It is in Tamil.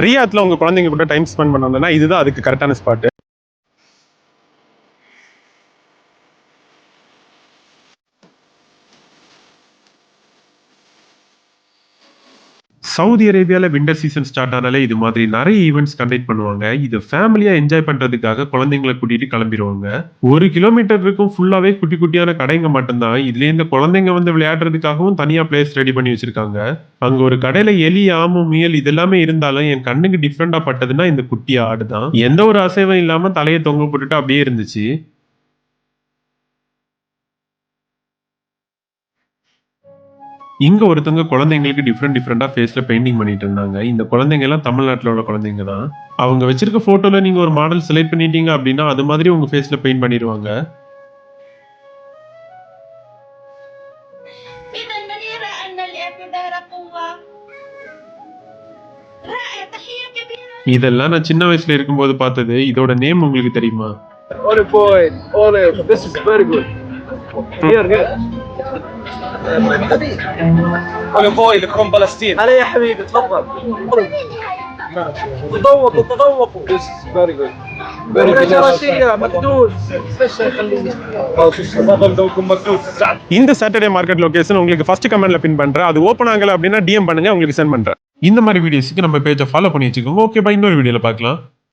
ரியாத்ல உங்க குழந்தைங்க கூட டைம் ஸ்பெண்ட் பண்ணணும்னா இதுதான் அதுக்கு கரெக்டான ஸ்பாட். சவுதி அரேபியால விண்டர் சீசன் ஸ்டார்ட் ஆனாலே இது மாதிரி நிறைய ஈவெண்ட்ஸ் கண்டக்ட் பண்ணுவாங்க. இது ஃபேமிலியா என்ஜாய் பண்றதுக்காக குழந்தைங்களை கூட்டிட்டு கிளம்பிடுவாங்க. 1 கிலோமீட்டர் இருக்கும் ஃபுல்லாவே குட்டி குட்டியான கடைங்க மட்டும்தான். இதுல இந்த குழந்தைங்க வந்து விளையாடுறதுக்காகவும் தனியா பிளேஸ் ரெடி பண்ணி வச்சிருக்காங்க. அங்க ஒரு கடையில எலி, ஆமை, முயல் இதெல்லாமே இருந்தாலும் என் கண்ணுக்கு டிஃப்ரெண்டா பட்டதுன்னா இந்த குட்டி ஆடு தான். எந்த ஒரு அசைவும் இல்லாம தலையை தொங்க போட்டுட்டு அப்படியே இருந்துச்சு. இங்க ஒருத்தவங்க குழந்தைங்களுக்கு டிஃப்ரெண்டா ஃபேஸ்ல பெயிண்டிங் பண்ணிட்டு இருந்தாங்க. இந்த குழந்தைங்க எல்லாம் தமிழ்நாட்டுல உள்ள குழந்தைங்க தான். அவங்க வச்சிருக்க போட்டோல நீங்க ஒரு மாடல் செலக்ட் பண்ணிட்டீங்க அப்படின்னா அது மாதிரி உங்க ஃபேஸ்ல பெயிண்ட் பண்ணிடுவாங்க. இதெல்லாம் நான் சின்ன வயசுல இருக்கும்போது பார்த்தது. இதோட நேம் உங்களுக்கு தெரியுமா? Olive oil, olive. This is very good. Here. Olive oil from Palestine. هلا يا حبيبي تفضل. تذوقوا. This is very good. Very good. شرشية مكدوس. இந்த சாட்டர்டே மார்க்கெட் லொகேஷன் உங்களுக்கு ஃபர்ஸ்ட் கமெண்ட்ல பின் பண்றேன். அது ஓபன் ஆகல அப்படின்னா டிஎம் பண்ணுங்க, உங்களுக்கு சென்ட் பண்றேன். இந்த மாதிரி வீடியோஸ்க்கு நம்ம பேஜை ஃபாலோ பண்ணி வச்சுக்கோங்க. ஓகே பை, இன்னொரு வீடியோல பார்க்கலாம்.